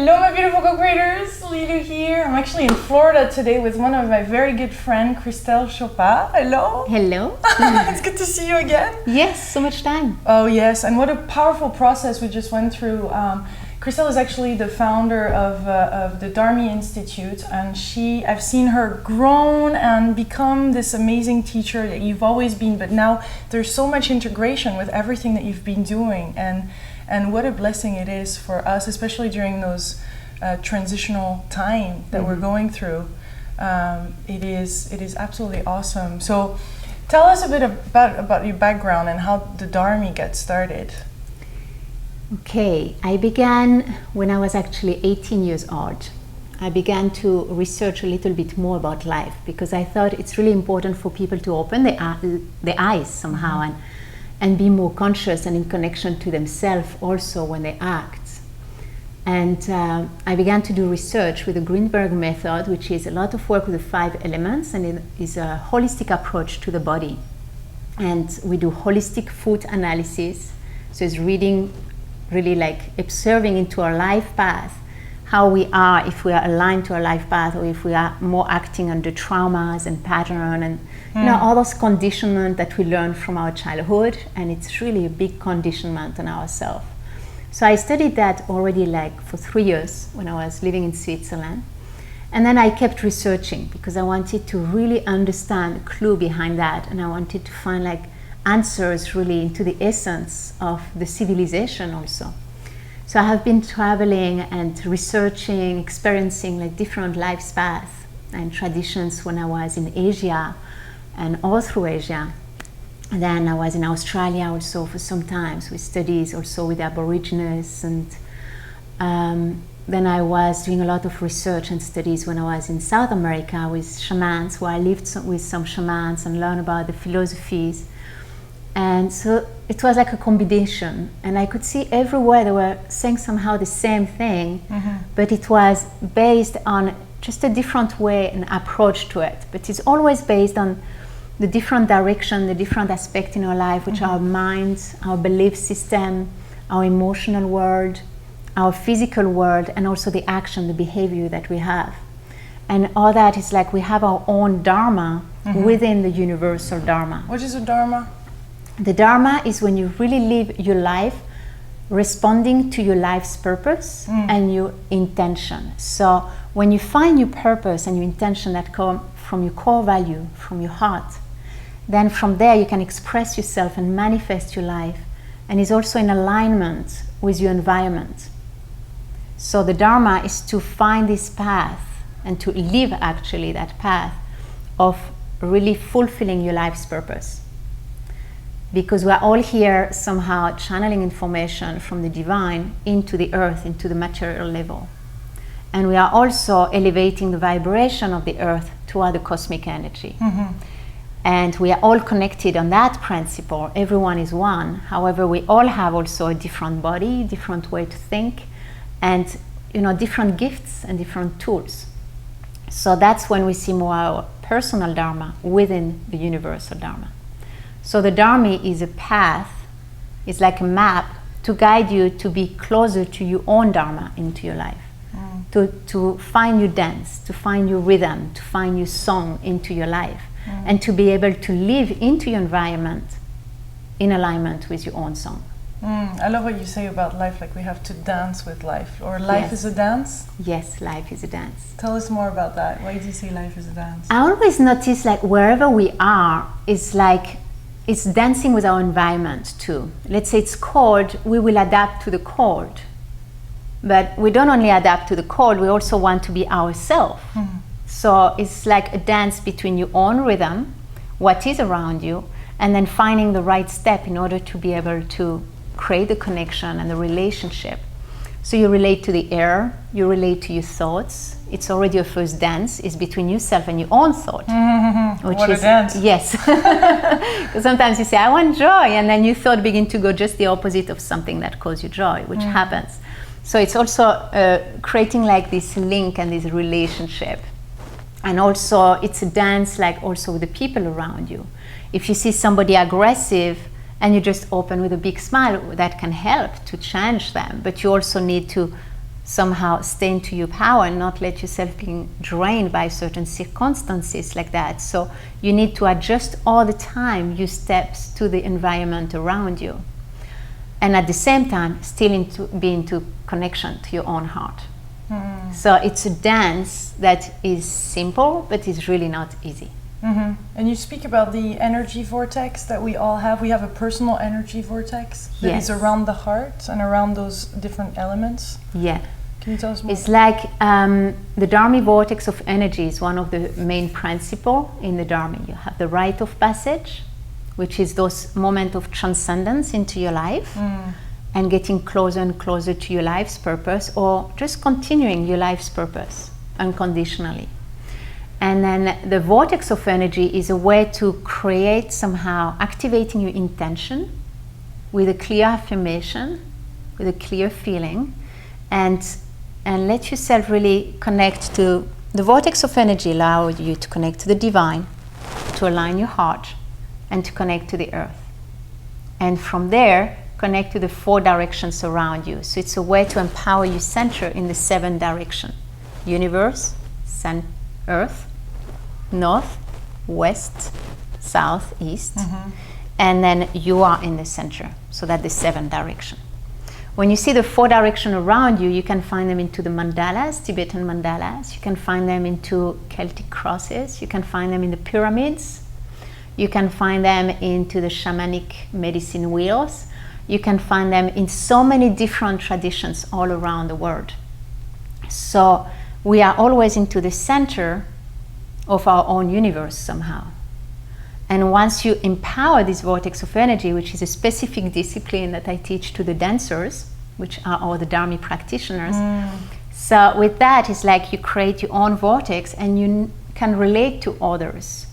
Hello, my beautiful co-creators. Lilu here. I'm actually in Florida today with one of my very good friend, Christelle Chopard. Hello. Hello. It's good to see you again. Yes, so much time. Oh yes, and what a powerful process we just went through. Christelle is actually the founder of the DHARMI Institute, and I've seen her grown and become this amazing teacher that you've always been, but now there's so much integration with everything that you've been doing, and what a blessing it is for us, especially during those transitional time that we're going through. It is absolutely awesome. So tell us a bit about your background and how the DHARMI got started. Okay, I began when I was actually 18 years old. I began to research a little bit more about life because I thought it's really important for people to open the eyes somehow and be more conscious and in connection to themselves also when they act. And I began to do research with the Greenberg method, which is a lot of work with the 5 elements, and it is a holistic approach to the body. And we do holistic food analysis, so it's reading, really like observing into our life path, how we are, if we are aligned to our life path, or if we are more acting under traumas and pattern and you know, all those conditionment that we learn from our childhood, and it's really a big conditionment on ourselves. So I studied that already like for 3 years when I was living in Switzerland. And then I kept researching because I wanted to really understand the clue behind that, and I wanted to find like answers really into the essence of the civilization also. So I have been traveling and researching, experiencing like different life paths and traditions when I was in Asia and all through Asia. And then I was in Australia also for some time with studies also with Aborigines, and then I was doing a lot of research and studies when I was in South America with shamans, where I lived with some shamans and learned about the philosophies. And so it was like a combination, and I could see everywhere they were saying somehow the same thing, but it was based on just a different way and approach to it. But it's always based on the different direction, the different aspect in our life, which are our minds, our belief system, our emotional world, our physical world, and also the action, the behavior that we have. And all that is like we have our own dharma within the universal dharma. What is a dharma? The dharma is when you really live your life responding to your life's purpose and your intention. So when you find your purpose and your intention that come from your core value, from your heart, then from there you can express yourself and manifest your life, and is also in alignment with your environment. So the dharma is to find this path and to live actually that path of really fulfilling your life's purpose. Because we're all here somehow channeling information from the divine into the earth, into the material level. And we are also elevating the vibration of the earth toward the cosmic energy. And we are all connected on that principle. Everyone is one. However, we all have also a different body, different way to think, and you know, different gifts and different tools. So that's when we see more our personal dharma within the universal dharma. So the DHARMI is a path, it's like a map to guide you to be closer to your own dharma into your life, to find your dance, to find your rhythm, to find your song into your life, and to be able to live into your environment in alignment with your own song. I love what you say about life, like we have to dance with life, or life is a dance? Yes, life is a dance. Tell us more about that. Why do you say life is a dance? I always notice like wherever we are, it's like it's dancing with our environment too. Let's say it's cold, we will adapt to the cold. But we don't only adapt to the cold, we also want to be ourselves. So it's like a dance between your own rhythm, what is around you, and then finding the right step in order to be able to create the connection and the relationship. So you relate to the air, you relate to your thoughts. It's already a first dance, it's between yourself and your own thought. What a dance. Yes. Because sometimes you say, I want joy, and then your thought begin to go just the opposite of something that causes you joy, which happens. So it's also creating like this link and this relationship. And also it's a dance like also with the people around you. If you see somebody aggressive and you just open with a big smile, that can help to change them. But you also need to somehow stay into your power and not let yourself being drained by certain circumstances like that. So you need to adjust all the time your steps to the environment around you, and at the same time still be into connection to your own heart. So it's a dance that is simple, but is really not easy. And you speak about the energy vortex that we all have. We have a personal energy vortex that is around the heart and around those different elements. Yeah. Can you tell us more? It's like the DHARMI vortex of energy is one of the main principles in the DHARMI. You have the rite of passage, which is those moments of transcendence into your life and getting closer and closer to your life's purpose, or just continuing your life's purpose unconditionally. And then the vortex of energy is a way to create, somehow activating your intention with a clear affirmation, with a clear feeling, and let yourself really connect to the vortex of energy. Allow you to connect to the divine, to align your heart, and to connect to the earth. And from there, connect to the 4 directions around you. So it's a way to empower your center in the 7 directions: universe, sun, earth, north, west, south, east, and then you are in the center. So that's the 7 directions. When you see the 4 directions around you, you can find them into the mandalas, Tibetan mandalas. You can find them into Celtic crosses. You can find them in the pyramids. You can find them into the shamanic medicine wheels. You can find them in so many different traditions all around the world. So we are always into the center of our own universe somehow. And once you empower this vortex of energy, which is a specific discipline that I teach to the dancers, which are all the DHARMI practitioners. So with that, it's like you create your own vortex and you can relate to others.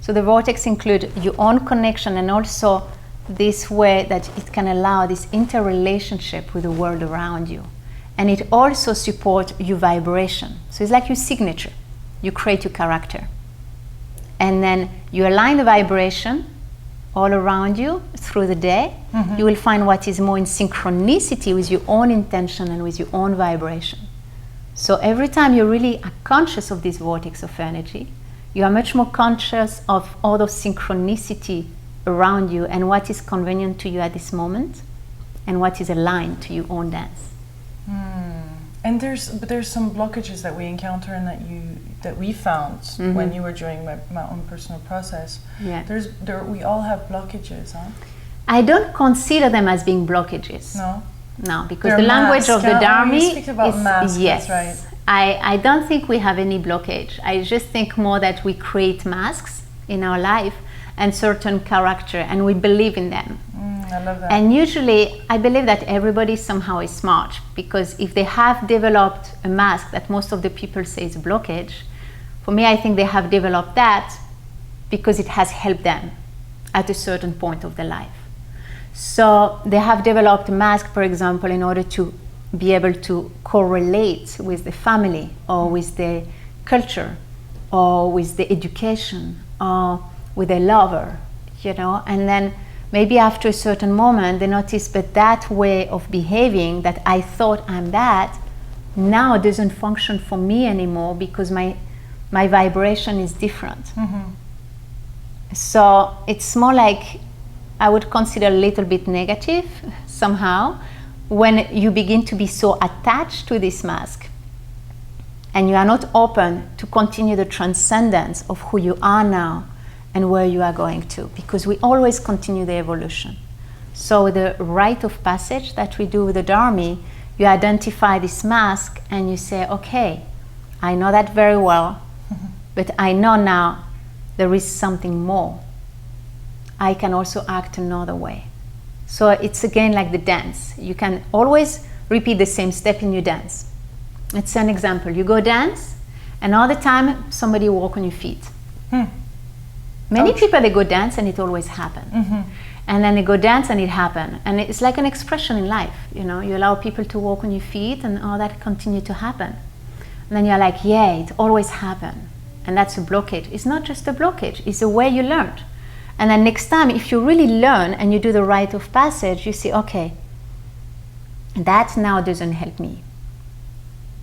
So the vortex includes your own connection, and also this way that it can allow this interrelationship with the world around you. And it also supports your vibration. So it's like your signature. You create your character. And then you align the vibration all around you through the day. You will find what is more in synchronicity with your own intention and with your own vibration. So every time you really are conscious of this vortex of energy, you are much more conscious of all those synchronicity around you and what is convenient to you at this moment and what is aligned to your own dance. And there's some blockages that we encounter and that we found when you were doing my own personal process. Yeah. We all have blockages, huh? I don't consider them as being blockages. No, because They're the language of the DHARMI you speak about masks, yes. That's right. I don't think we have any blockage. I just think more that we create masks in our life and certain character, and we believe in them. I love that. And usually I believe that everybody somehow is smart, because if they have developed a mask that most of the people say is a blockage, for me I think they have developed that because it has helped them at a certain point of their life. So they have developed a mask, for example, in order to be able to correlate with the family or with the culture or with the education or with a lover, you know, and then maybe after a certain moment they notice, but that way of behaving that I thought I'm that now doesn't function for me anymore because my vibration is different. So it's more like, I would consider a little bit negative somehow when you begin to be so attached to this mask and you are not open to continue the transcendence of who you are now and where you are going to, because we always continue the evolution. So with the rite of passage that we do with the DHARMI, you identify this mask and you say, okay, I know that very well, but I know now there is something more. I can also act another way. So it's again like the dance. You can always repeat the same step in your dance. It's an example. You go dance, and all the time somebody walk on your feet. Many people, they go dance and it always happens. And then they go dance and it happens. And it's like an expression in life. You know, you allow people to walk on your feet and all that continue to happen. And then you're like, yeah, it always happens. And that's a blockage. It's not just a blockage, it's a way you learned. And then next time, if you really learn and you do the rite of passage, you see, okay, that now doesn't help me.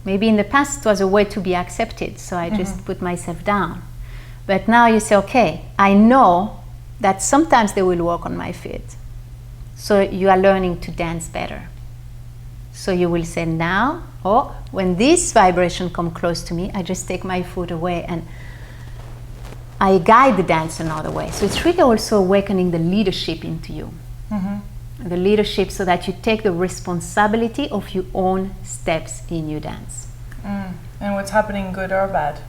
Maybe in the past it was a way to be accepted, so I just put myself down. But now you say, okay, I know that sometimes they will walk on my feet. So you are learning to dance better. So you will say now, oh, when this vibration comes close to me, I just take my foot away and I guide the dance another way. So it's really also awakening the leadership into you. The leadership so that you take the responsibility of your own steps in your dance. And what's happening, good or bad?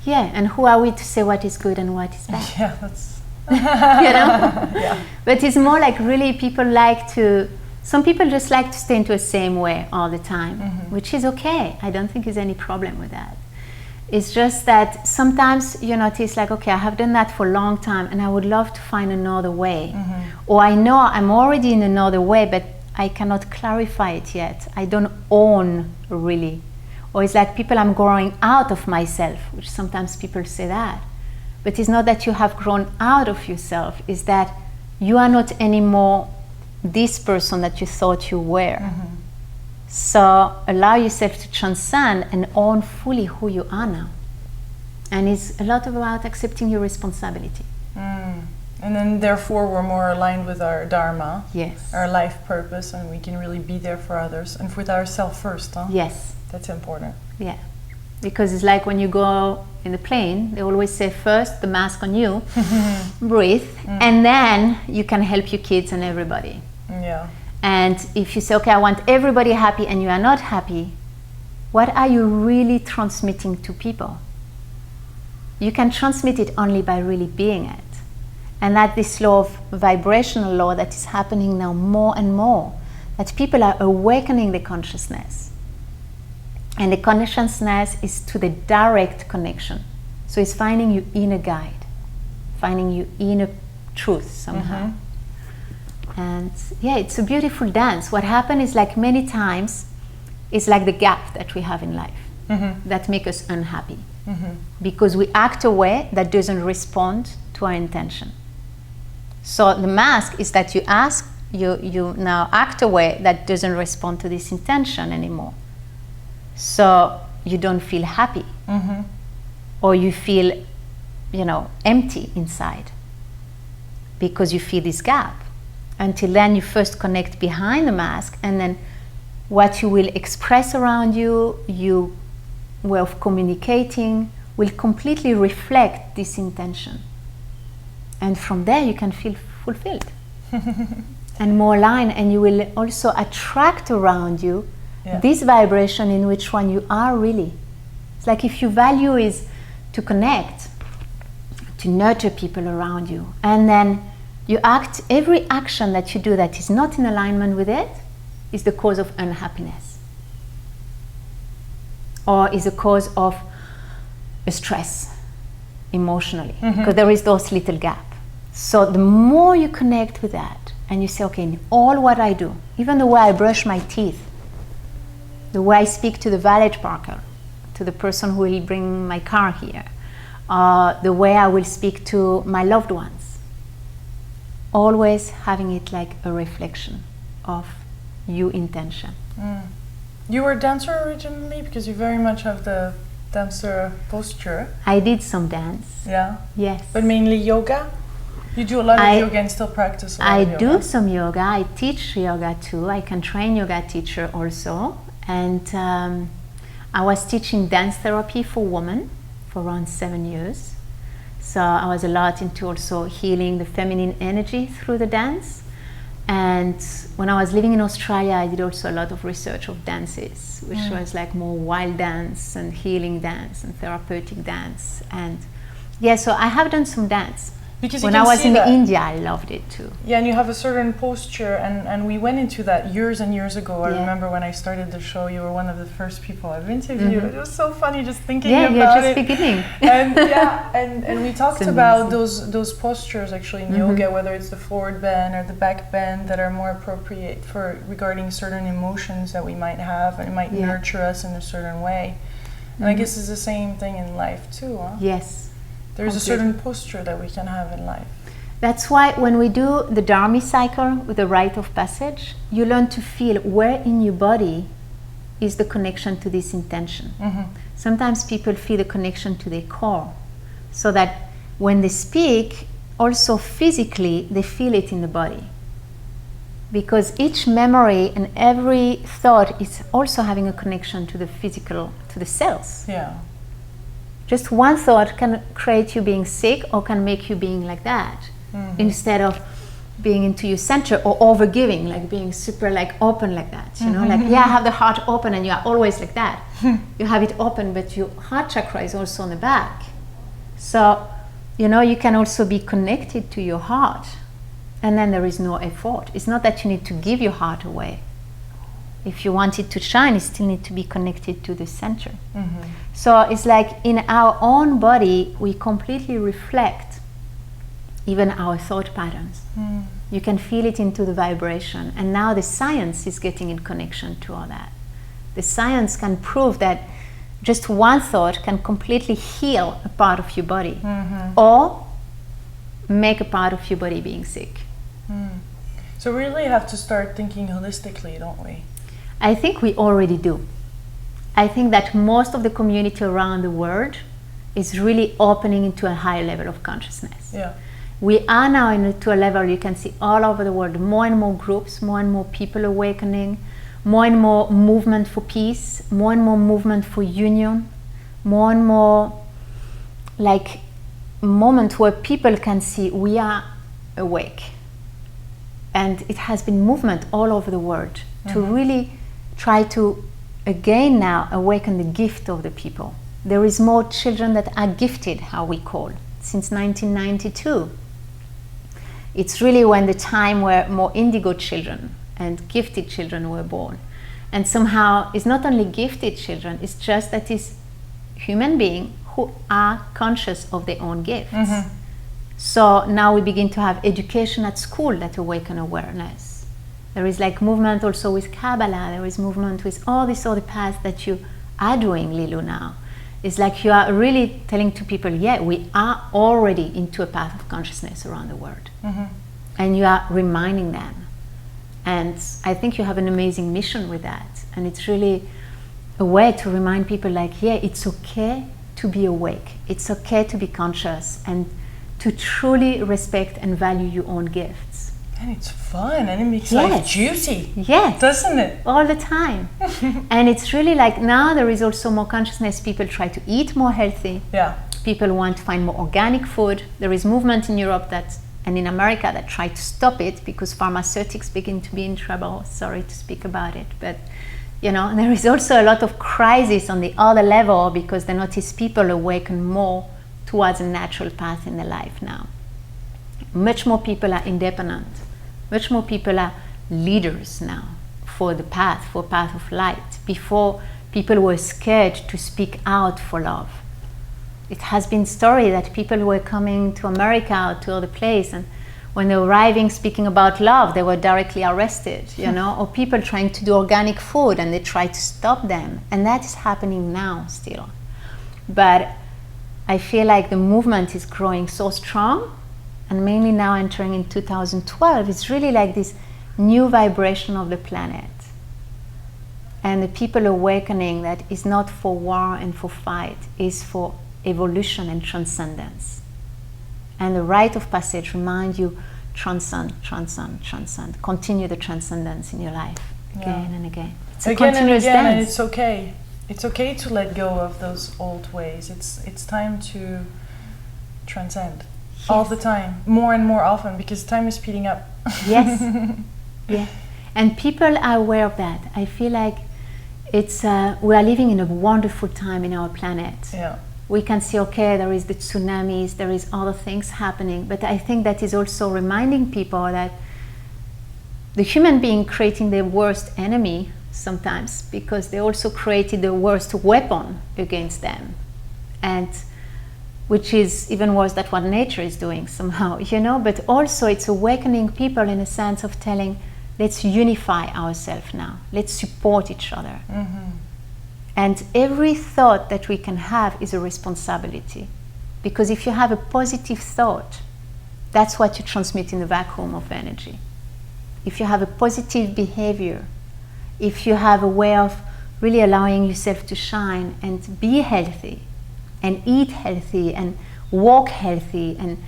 Yeah, and who are we to say what is good and what is bad? Yeah, that's... you know? Yeah. But it's more like really people like to... Some people just like to stay into the same way all the time, which is okay. I don't think there's any problem with that. It's just that sometimes you notice like, okay, I have done that for a long time and I would love to find another way. Or I know I'm already in another way, but I cannot clarify it yet. I don't own really. Or it's like people, I'm growing out of myself, which sometimes people say that. But it's not that you have grown out of yourself, it's that you are not anymore this person that you thought you were. So allow yourself to transcend and own fully who you are now. And it's a lot about accepting your responsibility. And then therefore we're more aligned with our dharma, Yes. our life purpose, and we can really be there for others and with ourselves first, huh? Yes. That's important. Yeah. Because it's like when you go in the plane, they always say first the mask on you, breathe, and then you can help your kids and everybody. Yeah. And if you say, okay, I want everybody happy and you are not happy, what are you really transmitting to people? You can transmit it only by really being it. And that this law of vibrational law that is happening now more and more, that people are awakening the consciousness. And the consciousness is to the direct connection. So it's finding your inner guide, finding your inner truth somehow. And yeah, it's a beautiful dance. What happens is like many times, it's like the gap that we have in life that make us unhappy. Because we act a way that doesn't respond to our intention. So the mask is that you now act a way that doesn't respond to this intention anymore. So you don't feel happy, or you feel, empty inside because you feel this gap. Until then, you first connect behind the mask, and then what you will express around you, your way of communicating, will completely reflect this intention. And from there, you can feel fulfilled and more aligned, and you will also attract around you this vibration in which one you are really. It's like if your value is to connect, to nurture people around you, and then you act, every action that you do that is not in alignment with it is the cause of unhappiness, or is a cause of a stress emotionally, because there is those little gap. So the more you connect with that, and you say, okay, in all what I do, even the way I brush my teeth, the way I speak to the valet parker, to the person who will bring my car here, the way I will speak to my loved ones, always having it like a reflection of your intention. You were a dancer originally, because you very much have the dancer posture. I did some dance. Yeah. Yes. But mainly yoga? You do a lot of yoga and still practice a lot of yoga? I do some yoga. I teach yoga too. I can train yoga teacher also. And I was teaching dance therapy for women for around 7 years. So I was a lot into also healing the feminine energy through the dance. And when I was living in Australia, I did also a lot of research of dances, which was like more wild dance and healing dance and therapeutic dance. And yeah, so I have done some dance. Because when I was in India, I loved it too. Yeah, and you have a certain posture, and we went into that years and years ago. I remember when I started the show, you were one of the first people I've interviewed. It was so funny just thinking about it. Yeah, you're just beginning. And we talked about those postures actually in yoga, whether it's the forward bend or the back bend, that are more appropriate for regarding certain emotions that we might have, and it might nurture us in a certain way. And I guess it's the same thing in life too, huh? Yes. There's a certain posture that we can have in life. That's why when we do the DHARMI cycle with the rite of passage, you learn to feel where in your body is the connection to this intention. Sometimes people feel the connection to their core, so that when they speak, also physically, they feel it in the body. Because each memory and every thought is also having a connection to the physical, to the cells. Yeah. Just one thought can create you being sick or can make you being like that, instead of being into your center or overgiving, like being super like open like that, you know, like, yeah, have the heart open and you are always like that. You have it open, but your heart chakra is also on the back. So, you know, you can also be connected to your heart, and then there is no effort. It's not that you need to give your heart away. If you want it to shine, you still need to be connected to the center. So it's like in our own body, we completely reflect even our thought patterns. You can feel it into the vibration, and now the science is getting in connection to all that. The science can prove that just one thought can completely heal a part of your body, or make a part of your body being sick. So we really have to start thinking holistically, don't we? I think we already do. I think that most of the community around the world is really opening into a higher level of consciousness. Yeah. We are now into a level you can see all over the world, more and more groups, more and more people awakening, more and more movement for peace, more and more movement for union, more and more like moment where people can see we are awake. And it has been movement all over the world to really try to again now awaken the gift of the people. There is more children that are gifted, how we call, since 1992. It's really when the time where more indigo children and gifted children were born. And somehow it's not only gifted children, it's just that it's human beings who are conscious of their own gifts. So now we begin to have education at school that awaken awareness. There is like movement also with Kabbalah, there is movement with all these other paths that you are doing, Lilu, now. It's like you are really telling to people, yeah, we are already into a path of consciousness around the world. And you are reminding them. And I think you have an amazing mission with that. And it's really a way to remind people like, yeah, it's okay to be awake. It's okay to be conscious and to truly respect and value your own gifts. And it's fun and it makes life juicy. Yes. Doesn't it? All the time. And it's really like now there is also more consciousness. People try to eat more healthy. Yeah. People want to find more organic food. There is movement in Europe and in America that try to stop it because pharmaceutics begin to be in trouble. Sorry to speak about it, but you know, there is also a lot of crisis on the other level because they notice people awaken more towards a natural path in their life now. Much more people are independent. Much more people are leaders now for the path, for path of light. Before, people were scared to speak out for love. It has been story that people were coming to America or to other place, and when they were arriving speaking about love, they were directly arrested, you know, or people trying to do organic food and they tried to stop them. And that is happening now still. But I feel like the movement is growing so strong, and mainly now entering in 2012, it's really like this new vibration of the planet. And the people awakening that is not for war and for fight, is for evolution and transcendence. And the rite of passage reminds you, transcend, transcend, transcend. Continue the transcendence in your life again and again. It's a continuous dance. And it's okay. It's okay to let go of those old ways. It's time to transcend. Yes. All the time, more and more often, because time is speeding up. Yes. Yeah. And people are aware of that. I feel like it's we are living in a wonderful time in our planet. Yeah. We can see, okay, there is the tsunamis, there is other things happening, but I think that is also reminding people that the human being creating their worst enemy sometimes, because they also created the worst weapon against them, and which is even worse than what nature is doing somehow, you know. But also it's awakening people in a sense of telling, let's unify ourselves now, let's support each other. And every thought that we can have is a responsibility, because if you have a positive thought, that's what you transmit in the vacuum of energy. If you have a positive behavior, if you have a way of really allowing yourself to shine and be healthy and eat healthy and walk healthy. And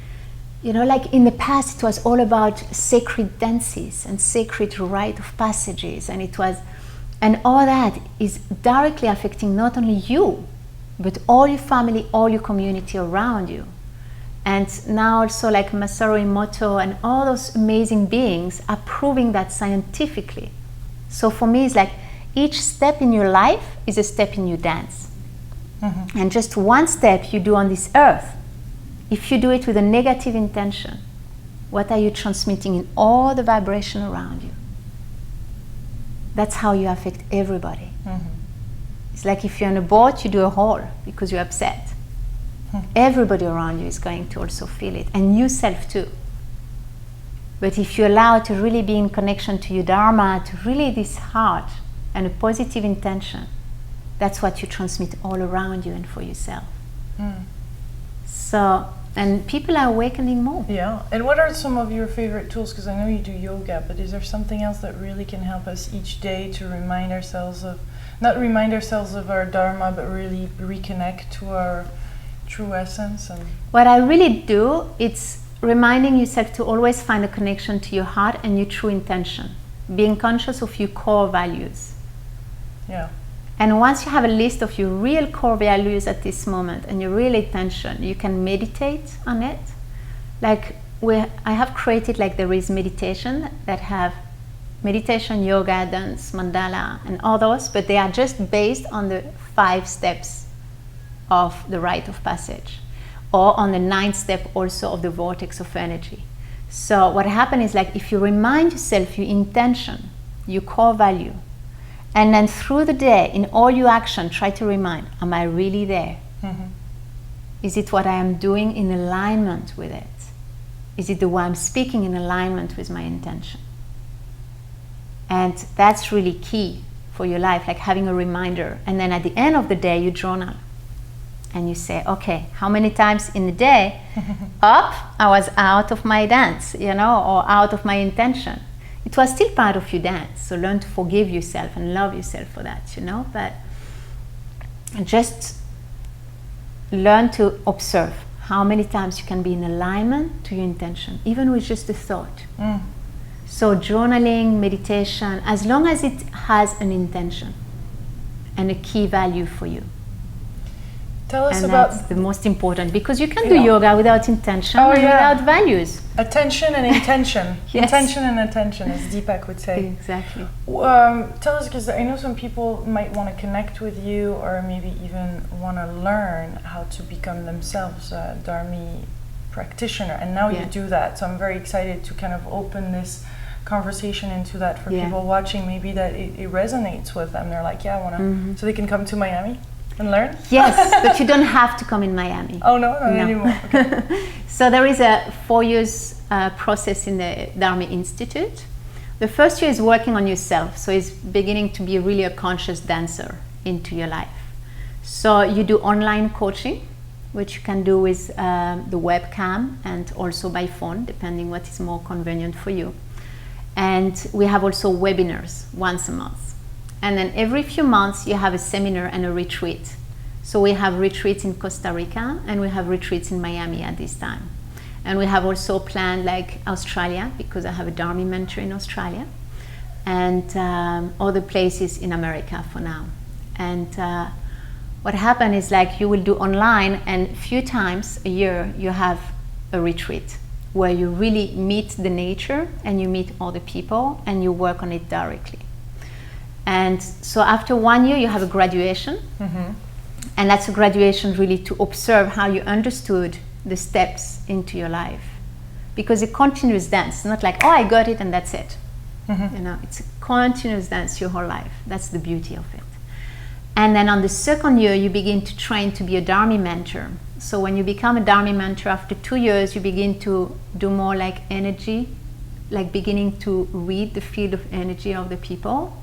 you know, like in the past it was all about sacred dances and sacred rite of passages, and it was, and all that is directly affecting not only you but all your family, all your community around you. And now also like Masaru Emoto and all those amazing beings are proving that scientifically. So for me, it's like each step in your life is a step in your dance. Mm-hmm. And just one step you do on this earth, if you do it with a negative intention, what are you transmitting in all the vibration around you? That's how you affect everybody. Mm-hmm. It's like if you're on a boat, you do a hole because you're upset. Everybody around you is going to also feel it, and yourself too. But if you allow to really be in connection to your Dharma, to really this heart and a positive intention, that's what you transmit all around you and for yourself. So, and people are awakening more. Yeah. And what are some of your favorite tools? Because I know you do yoga, but is there something else that really can help us each day to remind ourselves of, not remind ourselves of our Dharma, but really reconnect to our true essence? And what I really do, it's reminding yourself to always find a connection to your heart and your true intention, being conscious of your core values. Yeah. And once you have a list of your real core values at this moment and your real intention, you can meditate on it. Like I have created, like there is meditation that have meditation, yoga, dance, mandala, and all those, but they are just based on the 5 steps of the rite of passage, or on the 9th step also of the vortex of energy. So what happens is, like, if you remind yourself your intention, your core value, and then through the day, in all your action, try to remind, am I really there? Mm-hmm. Is it what I am doing in alignment with it? Is it the way I'm speaking in alignment with my intention? And that's really key for your life, like having a reminder. And then at the end of the day, you journal. And you say, okay, how many times in the day I was out of my dance, you know, or out of my intention. It was still part of your dance. So learn to forgive yourself and love yourself for that, you know. But just learn to observe how many times you can be in alignment to your intention, even with just a thought. So journaling, meditation, as long as it has an intention and a key value for you. Tell us and about that's the most important, because you can do yoga without intention and without values. Attention and intention. Yes. Intention and attention, as Deepak would say. Exactly. Tell us, because I know some people might want to connect with you, or maybe even want to learn how to become themselves a DHARMI practitioner, and now you do that. So I'm very excited to kind of open this conversation into that for people watching, maybe that it resonates with them. They're like, I want to, so they can come to Miami and learn? Yes, but you don't have to come in Miami. Oh, no, not anymore. Okay. So there is a 4 years process in the DHARMI Institute. The first year is working on yourself, so it's beginning to be really a conscious dancer into your life. So you do online coaching, which you can do with the webcam and also by phone, depending what is more convenient for you. And we have also webinars once a month. And then every few months you have a seminar and a retreat. So we have retreats in Costa Rica and we have retreats in Miami at this time. And we have also planned like Australia, because I have a DHARMI mentor in Australia, and other places in America for now. And what happens is, like, you will do online, and a few times a year you have a retreat where you really meet the nature and you meet all the people and you work on it directly. And so after 1 year you have a graduation, and that's a graduation really to observe how you understood the steps into your life, because a continuous dance, not like, oh, I got it and that's it. You know, it's a continuous dance your whole life. That's the beauty of it. And then on the second year you begin to train to be a DHARMI mentor. So when you become a DHARMI mentor, after 2 years you begin to do more like energy, like beginning to read the field of energy of the people,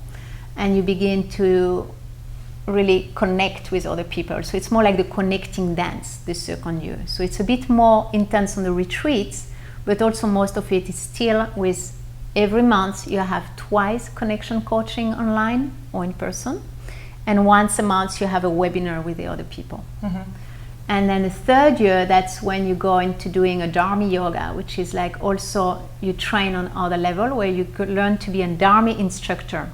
and you begin to really connect with other people. So it's more like the connecting dance the second year. So it's a bit more intense on the retreats, but also most of it is still with, every month you have twice connection coaching online or in person, And once a month you have a webinar with the other people. And then the third year, that's when you go into doing a DHARMI yoga, which is like also you train on other level where you could learn to be a DHARMI instructor.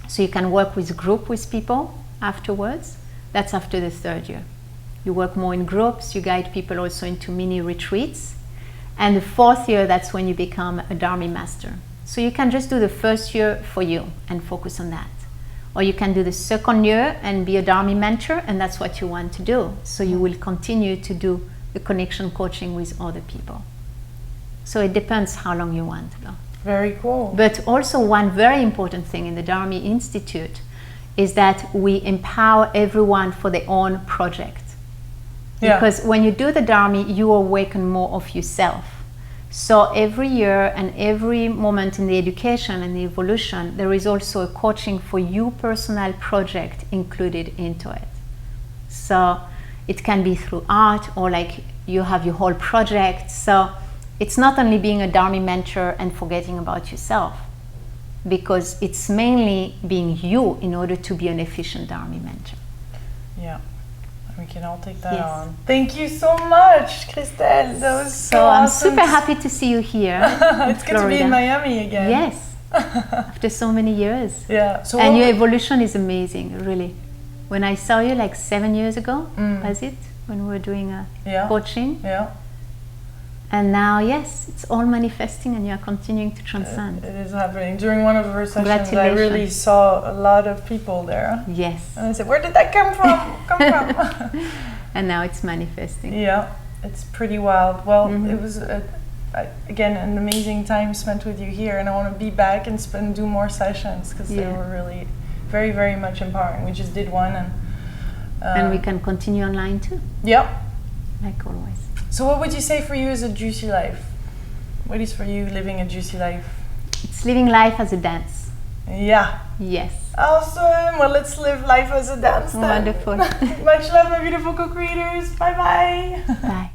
So you can work with group with people afterwards. That's after the third year. You work more in groups, you guide people also into mini retreats. And the fourth year, that's when you become a DHARMI master. So you can just do the first year for you and focus on that. Or you can do the second year and be a DHARMI mentor, and that's what you want to do. So you will continue to do the connection coaching with other people. So it depends how long you want to go. Very cool. But also one very important thing in the DHARMI Institute is that we empower everyone for their own project. Because when you do the DHARMI, you awaken more of yourself. So every year and every moment in the education and the evolution, there is also a coaching for your personal project included into it. So it can be through art, or like you have your whole project. So it's not only being a DHARMI mentor and forgetting about yourself, because it's mainly being you in order to be an efficient DHARMI mentor. Yeah. We can all take that on. Thank you so much, Christelle. That was so I'm awesome. super happy to see you here. It's good to be in Miami again. Yes, after so many years. Yeah. So and your evolution is amazing, really. When I saw you like 7 years ago, was it? When we were doing a coaching. Yeah. And now, yes, it's all manifesting and you are continuing to transcend. It is happening. During one of her sessions, I really saw a lot of people there. Yes. And I said, where did that come from? And now it's manifesting. Yeah, it's pretty wild. Well, it was, again, an amazing time spent with you here. And I want to be back and do more sessions because they were really very, very much empowering. We just did one. And we can continue online too. Yep. Like always. So what would you say for you is a juicy life? What is for you living a juicy life? It's living life as a dance. Yeah. Yes. Awesome. Well, let's live life as a dance then. Wonderful. Much love, my beautiful co-creators. Bye-bye. Bye.